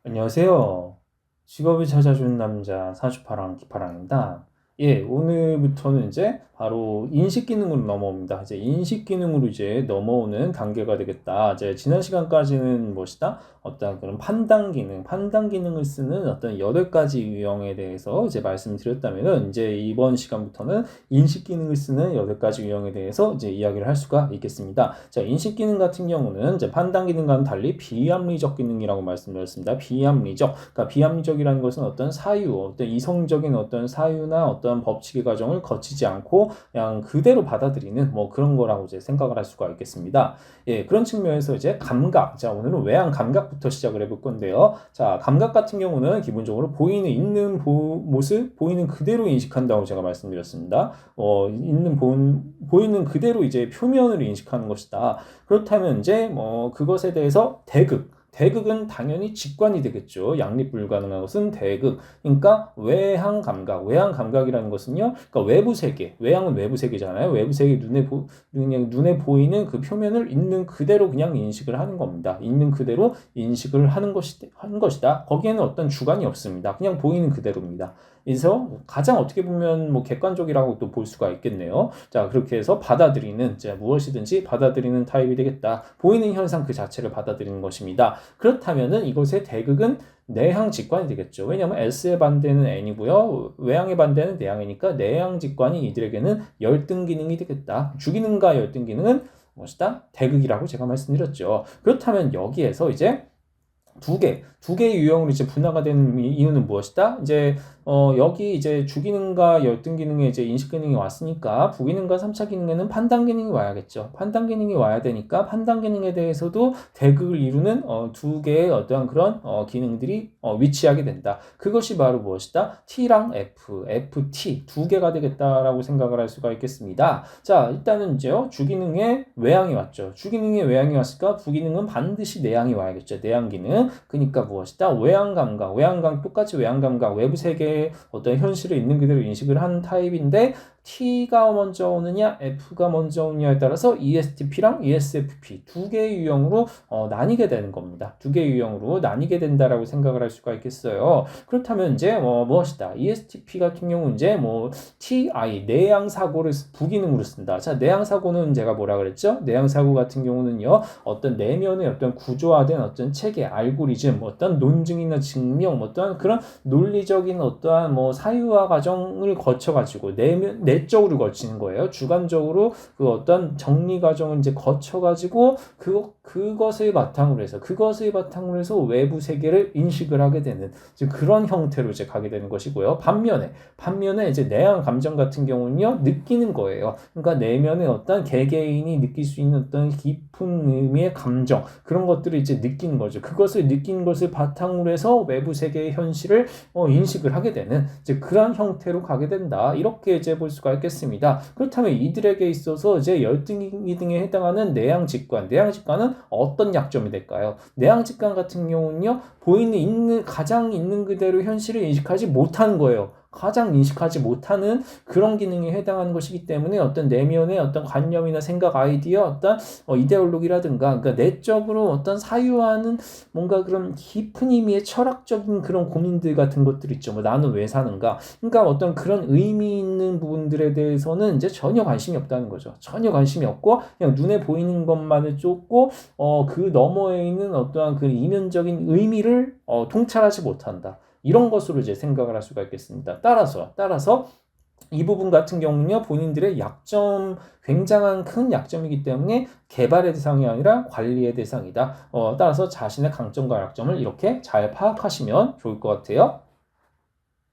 안녕하세요. 직업을 찾아준 남자 사주파랑 기파랑입니다. 예, 오늘부터는 이제 바로 인식 기능으로 넘어옵니다. 이제 인식 기능으로 이제 넘어오는 단계가 되겠다. 이제 지난 시간까지는 무엇이다? 어떤 그런 판단 기능을 쓰는 어떤 8가지 유형에 대해서 이제 말씀드렸다면은 이제 이번 시간부터는 인식 기능을 쓰는 8가지 유형에 대해서 이제 이야기를 할 수가 있겠습니다. 자, 인식 기능 같은 경우는 이제 판단 기능과는 달리 비합리적 기능이라고 말씀드렸습니다. 비합리적. 그러니까 비합리적이라는 것은 어떤 사유, 어떤 이성적인 어떤 사유나 어떤 법칙의 과정을 거치지 않고 그냥 그대로 받아들이는 뭐 그런 거라고 이제 생각을 할 수가 있겠습니다. 예, 그런 측면에서 이제 감각. 자, 오늘은 외양 감각부터 시작을 해볼 건데요. 자, 감각 같은 경우는 기본적으로 있는 모습, 보이는 그대로 인식한다고 제가 말씀드렸습니다. 보이는 그대로 이제 표면을 인식하는 것이다. 그렇다면 이제 그것에 대해서 대극은 당연히 직관이 되겠죠. 양립 불가능한 것은 대극. 그러니까 외향 감각. 외향 감각이라는 것은요. 그러니까 외부 세계. 외향은 외부 세계잖아요. 외부 세계 그냥 눈에 보이는 그 표면을 있는 그대로 그냥 인식을 하는 겁니다. 있는 그대로 인식을 하는 것이다. 거기에는 어떤 주관이 없습니다. 그냥 보이는 그대로입니다. 그래서 가장 어떻게 보면 뭐 객관적이라고 또 볼 수가 있겠네요. 자, 그렇게 해서 받아들이는, 무엇이든지 받아들이는 타입이 되겠다. 보이는 현상 그 자체를 받아들이는 것입니다. 그렇다면은 이것의 대극은 내향 직관이 되겠죠. 왜냐하면 S의 반대는 N이고요. 외향의 반대는 내향이니까 내향 직관이 이들에게는 열등 기능이 되겠다. 주기능과 열등 기능은 무엇이다? 대극이라고 제가 말씀드렸죠. 그렇다면 여기에서 이제 두 개의 유형으로 이제 분화가 되는 이유는 무엇이다? 이제 여기 이제 주기능과 열등 기능에 이제 인식 기능이 왔으니까 부기능과 3차 기능에는 판단 기능이 와야겠죠. 판단 기능이 와야 되니까 판단 기능에 대해서도 대극을 이루는 두 개의 어떠한 그런 기능들이 위치하게 된다. 그것이 바로 무엇이다? T랑 FT 두 개가 되겠다라고 생각을 할 수가 있겠습니다. 자, 일단은 이제요. 주기능에 외향이 왔죠. 주기능에 외향이 왔으니까 부기능은 반드시 내향이 와야겠죠. 내향 기능. 그러니까 무엇이다? 똑같이 외향 감각, 외부 세계의 어떤 현실을 있는 그대로 인식을 하는 타입인데 T가 먼저 오느냐, F가 먼저 오느냐에 따라서 ESTP랑 ESFP 두 개의 유형으로 나뉘게 되는 겁니다. 두 개의 유형으로 나뉘게 된다라고 생각을 할 수가 있겠어요. 그렇다면 이제 무엇이다? ESTP 같은 경우 이제 TI 내향 사고를 부기능으로 쓴다. 자, 내향 사고는 제가 뭐라 그랬죠? 내향 사고 같은 경우는요, 어떤 내면의 어떤 구조화된 어떤 체계, 알고리즘, 어떤 논증이나 증명, 어떤 그런 논리적인 어떠한 사유화 과정을 거쳐가지고 내적으로 거치는 거예요. 주관적으로 그 어떤 정리 과정을 이제 거쳐가지고 그것을 바탕으로 해서 외부 세계를 인식을 하게 되는 그런 형태로 이제 가게 되는 것이고요. 반면에 이제 내향 감정 같은 경우는요, 느끼는 거예요. 그러니까 내면의 어떤 개개인이 느낄 수 있는 어떤 깊은 의미의 감정, 그런 것들을 이제 느끼는 거죠. 그것을 느낀 것을 바탕으로 해서 외부 세계의 현실을 인식을 하게 되는 이제 그런 형태로 가게 된다. 이렇게 이제 볼 수가 있겠습니다. 그렇다면 이들에게 있어서 이제 열등기 등에 해당하는 내향직관은 어떤 약점이 될까요? 내향직관 같은 경우는요, 가장 있는 그대로 현실을 인식하지 못하는 거예요. 가장 인식하지 못하는 그런 기능에 해당하는 것이기 때문에 어떤 내면의 어떤 관념이나 생각, 아이디어, 어떤 이데올로기라든가, 그러니까 내적으로 어떤 사유하는 뭔가 그런 깊은 의미의 철학적인 그런 고민들 같은 것들 있죠. 나는 왜 사는가? 그러니까 어떤 그런 의미 있는 부분들에 대해서는 이제 전혀 관심이 없다는 거죠. 전혀 관심이 없고 그냥 눈에 보이는 것만을 쫓고 그 너머에 있는 어떠한 그 이면적인 의미를 통찰하지 못한다. 이런 것으로 이제 생각을 할 수가 있겠습니다. 따라서 이 부분 같은 경우는요, 본인들의 굉장한 큰 약점이기 때문에 개발의 대상이 아니라 관리의 대상이다. 따라서 자신의 강점과 약점을 이렇게 잘 파악하시면 좋을 것 같아요.